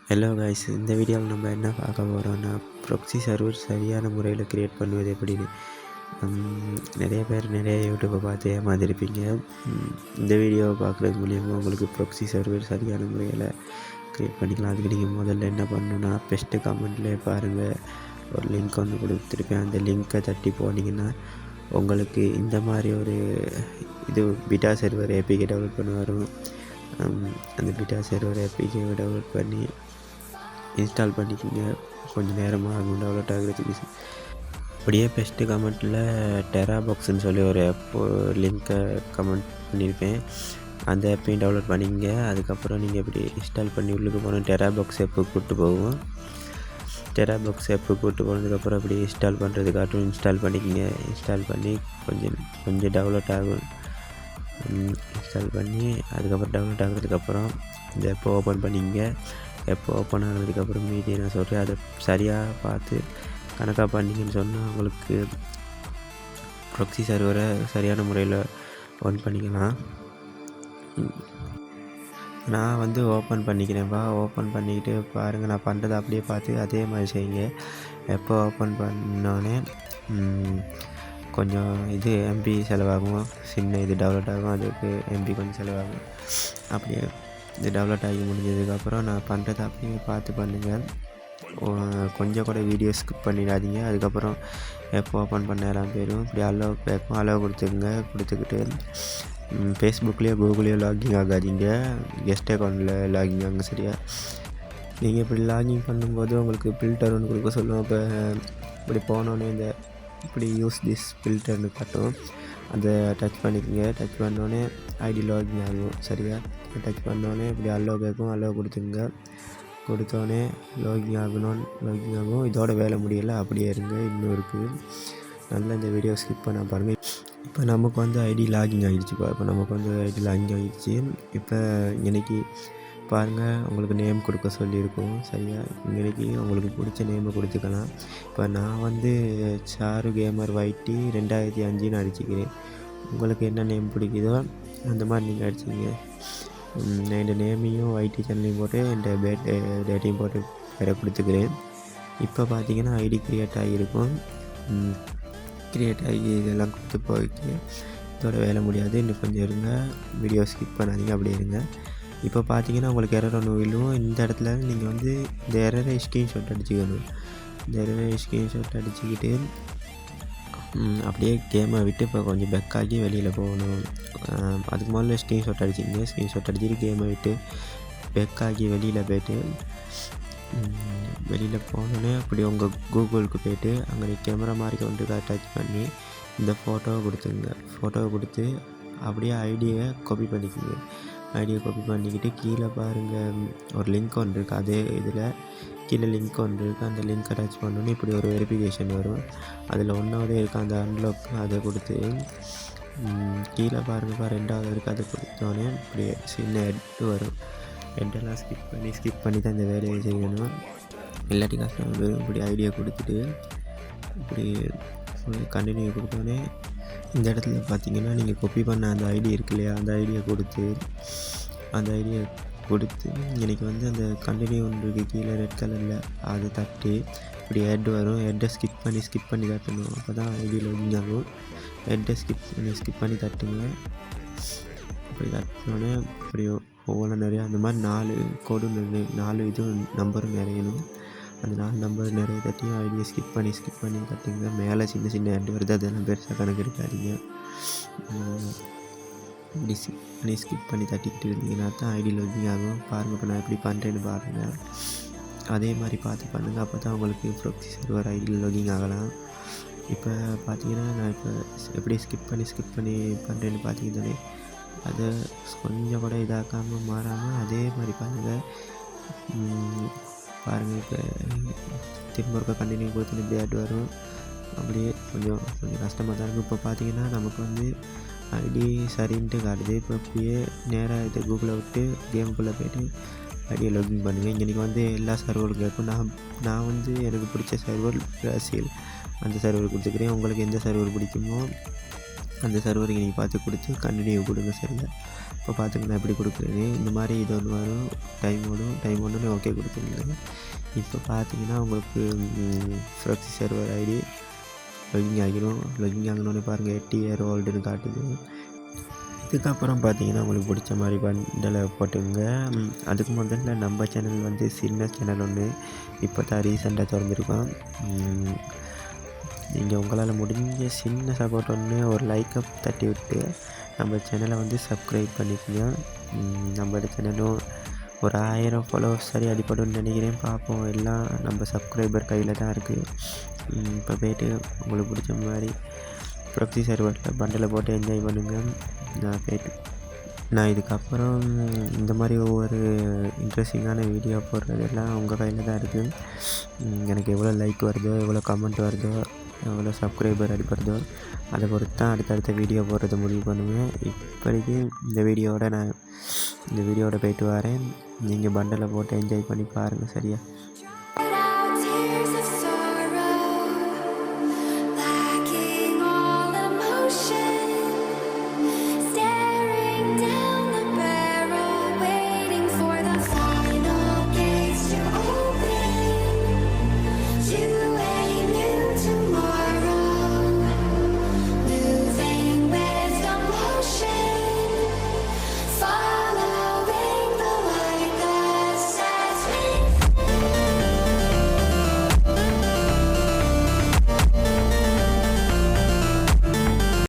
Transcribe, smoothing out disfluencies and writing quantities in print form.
Hello guys, இந்த வீடியோவில் நம்ம என்ன பார்க்க போகிறோம்னா ப்ராக்ஸி சர்வர் சரியான முறையில் க்ரியேட் பண்ணுவது எப்படின்னு. நிறைய பேர் நிறைய யூடியூப்பை பார்த்து ஏமாந்துருப்பீங்க. இந்த வீடியோவை பார்க்குறது மூலியமாக உங்களுக்கு ப்ராக்ஸி சர்வர் சரியான முறையில் க்ரியேட் பண்ணிக்கலாம். அதுக்கு நீங்கள் முதல்ல என்ன பண்ணணுன்னா, பெஸ்ட்டு கமெண்ட்லேயே பாருங்கள், ஒரு லிங்க் ஒன்று கொடுத்துருப்பேன். அந்த லிங்க்கை தட்டி போனீங்கன்னா உங்களுக்கு இந்த மாதிரி ஒரு பீட்டா சர்வர் ஏபிகே டெவலப் பண்ண வரும். அந்த பீட்டா சர்வர் ஏபிகே டெவலப் பண்ணி இன்ஸ்டால் பண்ணிக்கோங்க. கொஞ்சம் நேரமாக ஆகும் டெவலப் ஆகிறதுக்கு. அப்படியே பெஸ்ட்டு கமெண்ட்டில் டெராபாக்ஸ்ன்னு சொல்லி ஒரு ஆப் லிங்க்கை கமெண்ட் பண்ணியிருப்பேன். அந்த ஆப்பையும் டெவலப் பண்ணிக்கங்க. அதுக்கப்புறம் நீங்கள் இப்படி இன்ஸ்டால் பண்ணி உள்ளுக்கு போனால் டெராபாக்ஸ் ஆப்பு கூப்பிட்டு போகும். டெராபாக்ஸ் ஆப்பு கூப்பிட்டு போனதுக்கப்புறம் அப்படி இன்ஸ்டால் பண்ணுறதுக்காட்டும் இன்ஸ்டால் பண்ணிக்கோங்க. இன்ஸ்டால் பண்ணி கொஞ்சம் டெவலப் ஆகும். இன்ஸ்டால் பண்ணி அதுக்கப்புறம் டெவலப் ஆகிறதுக்கப்புறம் இந்த ஆப்பை ஓப்பன் பண்ணிக்கங்க. எப்போ ஓப்பன் ஆனதுக்கப்புறம் மீதி நான் சொல்கிறேன், அதை சரியாக பார்த்து கணக்காக பண்ணிங்கன்னு சொன்னால் உங்களுக்கு ப்ராக்ஸி சர்வரை சரியான முறையில் ஓன் பண்ணிக்கலாம். நான் ஓப்பன் பண்ணிக்கிறேன்ப்பா. ஓப்பன் பண்ணிக்கிட்டு பாருங்கள், நான் பண்ணுறதை அப்படியே பார்த்து அதே மாதிரி செய்யுங்க. எப்போ ஓப்பன் பண்ணோடனே கொஞ்சம் எம்பி செலவாகும். சின்ன டெவலப் ஆகும், அதுக்கு எம்பி கொஞ்சம் செலவாகும். அப்படியே இது டெவலப் ஆகி முடிஞ்சதுக்கப்புறம் நான் பண்ணுறதை அப்படியே பார்த்து பண்ணுங்கள். கொஞ்சம் கூட வீடியோ ஸ்கிப் பண்ணிடாதீங்க. அதுக்கப்புறம் எப்போ ஓப்பன் பண்ண எல்லாம் போயிடும். இப்படி அலோவ் கேட்கும், அலோவ் கொடுத்துக்குங்க. கொடுத்துக்கிட்டு ஃபேஸ்புக்லேயோ கூகுள்லேயோ லாகின் ஆகாதீங்க. கெஸ்ட் அக்கௌண்ட்டில் லாகின் ஆகுங்க. சரியா, நீங்கள் இப்படி லாகின் பண்ணும்போது உங்களுக்கு ஃபில்டர் ஒன்று கொடுக்க சொல்லுவோம். இப்போ இப்படி போனோன்னே இப்படி யூஸ் திஸ் ஃபில்டர்னு காட்டும். அதை டச் பண்ணிக்கோங்க. டச் பண்ணோடனே ஐடி லாகின் ஆகும். சரியா, டச் பண்ணோடனே இப்படி அலோவ் கேட்கும், அலோவ் கொடுத்துங்க. கொடுத்தோடனே லாகின் ஆகும். இதோட வேலை முடியலை, அப்படியே இருங்க. இன்னும் இருக்குது. நல்லா இந்த வீடியோ ஸ்கிப் பண்ண பாருங்கள். இப்போ நமக்கு ஐடி லாகின் ஆகிடுச்சுப்பா. ஐடி லாகின் ஆகிடுச்சு. இப்போ இன்றைக்கி பாருங்கள், உங்களுக்கு நேம் கொடுக்க சொல்லியிருக்கோம். சரியா, இன்றைக்கி உங்களுக்கு பிடிச்ச நேமை கொடுத்துக்கலாம். இப்போ நான் சாரு கேமர் வைட்டி 2005 அடிச்சுக்கிறேன். உங்களுக்கு என்ன நேம் பிடிக்குதோ அந்த மாதிரி நீங்கள் அடிச்சிங்க. நான் இந்த நேமையும் வைட்டி சேனலையும் போட்டு இந்த டேட்டையும் போட்டு வேறு கொடுத்துக்கிறேன். இப்போ பார்த்தீங்கன்னா ஐடி க்ரியேட் ஆகியிருக்கும். க்ரியேட் ஆகி இதெல்லாம் கொடுத்து போயிட்டு இதோட வேலை முடியாது. இன்னும் கொஞ்சம் இருங்க, வீடியோ ஸ்கிப் பண்ணாதீங்க, அப்படியே இருங்க. இப்போ பார்த்தீங்கன்னா உங்களுக்கு எரர் ஒன்று விழுவும். இந்த இடத்துல நீங்கள் இந்த எரரை ஸ்க்ரீன்ஷாட் அடிச்சுக்கணும். இந்த எரரை ஸ்க்ரீன்ஷாட் அடிச்சுக்கிட்டு அப்படியே கேமை விட்டு இப்போ கொஞ்சம் பெக்காகி வெளியில் போகணும். அதுக்கு முதல்ல ஸ்க்ரீன்ஷாட் அடிச்சிங்க. ஸ்க்ரீன்ஷாட் அடிச்சுட்டு கேமை விட்டு பெக்காகி வெளியில் போய்ட்டு வெளியில் போனோன்னே அப்படி உங்கள் கூகுளுக்கு போய்ட்டு அங்கே கேமரா மார்க்கை டச் பண்ணி இந்த ஃபோட்டோவை கொடுத்துங்க. ஃபோட்டோவை கொடுத்து அப்படியே ஐடியை காப்பி பண்ணிக்கோங்க. ஐடியை காப்பி பண்ணிக்கிட்டு கீழே பாருங்கள், ஒரு லிங்க் ஒன்று இருக்குது. அதே இதில் கீழே லிங்க் ஒன்று இருக்குது. அந்த லிங்க்கை டச் பண்ணோன்னே இப்படி ஒரு வெரிஃபிகேஷன் வரும். அதில் ஒன்றாவதே இருக்குது அந்த அன்லாக், அதை கொடுத்து கீழே பாருங்கப்பா ரெண்டாவது இருக்குது. அதை கொடுத்தோன்னே இப்படி சின்ன ஹெட்டு வரும். ஹெட்டெல்லாம் ஸ்கிப் பண்ணி தான் இந்த வேலையை செய்யணும். இல்லாட்டி கஷ்டம் வரும். இப்படி ஐடியா கொடுத்துட்டு இப்படி கண்டினியூ கொடுத்தோன்னே இந்த இடத்துல பார்த்தீங்கன்னா நீங்கள் காப்பி பண்ண அந்த ஐடி இருக்கு இல்லையா, அந்த ஐடியை கொடுத்து எனக்கு அந்த கண்டினியூ ஒன்று இருக்குது கீழே ரெட் கலரில், அதை தட்டி இப்படி ஹெட் வரும். ஹெட்டை ஸ்கிப் பண்ணி தட்டணும். அப்போ தான் ஐடியில் ஒழிஞ்சாகும். ஹெட்டை ஸ்கிப் பண்ணி தட்டுங்க. இப்படி தட்டினோடனே இப்படி ஒவ்வொன்றும் நிறையா அந்த மாதிரி 4 கோடு 4 நம்பரும் நிறையணும். அந்த 4 நம்பர் நிறைய தட்டி ஐடியை ஸ்கிப் பண்ணி தட்டுங்க. மேலே சின்ன ஹெட் வருது, அதெல்லாம் பெருசாக கணக்கு எடுக்காதீங்க. இப்படி ஸ்கிப் பண்ணி தட்டிக்கிட்டு இருந்தீங்கன்னா தான் ஐடி லாகின் ஆகும். பாருங்கள், இப்போ நான் எப்படி பண்ணுறேன்னு பாருங்கள். அதே மாதிரி பார்த்து பண்ணுங்கள். அப்போ தான் உங்களுக்கு ப்ராக்ஸி சர்வர் ஐடி லாகின் ஆகலாம். இப்போ பார்த்தீங்கன்னா நான் இப்போ எப்படி ஸ்கிப் பண்ணி பண்ணுறேன்னு பார்த்தீங்கன்னா அதை கொஞ்சம் கூட இதாக்காமல் மாறாமல் அதே மாதிரி பாருங்கள். இப்போ திரும்ப ஒருக்கா கண்டினியூ கொடுத்து இப்படி ஆட் வரும். அப்படியே கொஞ்சம் கஷ்டமாக தான் இருக்கும். இப்போ பார்த்தீங்கன்னா நமக்கு ஐடி சரின்ட்டு காட்டுது. இப்போ அப்படியே நேராக கூகுளை விட்டு கேமுக்குள்ளே போய்ட்டு ஐடியை லாகின் பண்ணுங்கள். இன்றைக்கி எல்லா சர்வரும் கேட்கும். நான் எனக்கு பிடிச்ச சர்வர் பிரேசில், அந்த சர்வர் கொடுத்துக்கிறேன். உங்களுக்கு எந்த சர்வர் பிடிக்குமோ அந்த சர்வருக்கு நீங்கள் பார்த்து கொடுத்து கண்டினியூ கொடுங்க சரியா. இப்போ பார்த்துங்க நான் எப்படி கொடுக்குறது. இந்த மாதிரி இது ஒன்று வரும், டைம் ஒன்று ஓகே கொடுத்துருங்க. இப்போ பார்த்தீங்கன்னா உங்களுக்கு ப்ராக்ஸி சர்வர் ஐடி லொகிங் ஆகிடும். லொகிங் ஆகணுன்னு பாருங்கள் 8 year oldன்னு காட்டுது. இதுக்கப்புறம் பார்த்தீங்கன்னா உங்களுக்கு பிடிச்ச மாதிரி பண்டலை போட்டுங்க. அதுக்கு முதல்ல நம்ம சேனல் வந்து சின்ன சேனல் ஒன்று இப்போ தான் ரீசெண்டாக திறந்துருக்கோம். நீங்கள் உங்களால் முடிஞ்ச சின்ன சப்போர்ட் ஒன்று ஒரு லைக்கை தட்டி விட்டு நம்ம சேனலை வந்து சப்ஸ்கிரைப் பண்ணிக்கோங்க. நம்மளோட சேனலும் ஒரு 1000 ஃபாலோவர்ஸ் சரி அடிப்படும்னு நினைக்கிறேன். பார்ப்போம், எல்லாம் நம்ம சப்ஸ்கிரைபர் கையில் தான் இருக்குது. இப்போ போய்ட்டு உங்களுக்கு பிடிச்ச மாதிரி ப்ராக்ஸி சர்வரில் பண்டலை போட்டு என்ஜாய் பண்ணுங்கள். நான் இதுக்கப்புறம் இந்த மாதிரி ஒவ்வொரு இன்ட்ரெஸ்டிங்கான வீடியோ போடுறதெல்லாம் உங்கள் கையில் தான் இருக்குது. எனக்கு எவ்வளோ லைக் வருதோ, எவ்வளோ கமெண்ட் வருதோ, எவ்வளோ சப்ஸ்கிரைபர் அடிப்படுதோ அதை பொறுத்து தான் அடுத்தடுத்த வீடியோ போடுறத முடிவு பண்ணுவேன். இப்போதைக்கு இந்த வீடியோவோட போயிட்டு வரேன். நீங்கள் பண்டலை போட்டு என்ஜாய் பண்ணி பாருங்கள் சரியா.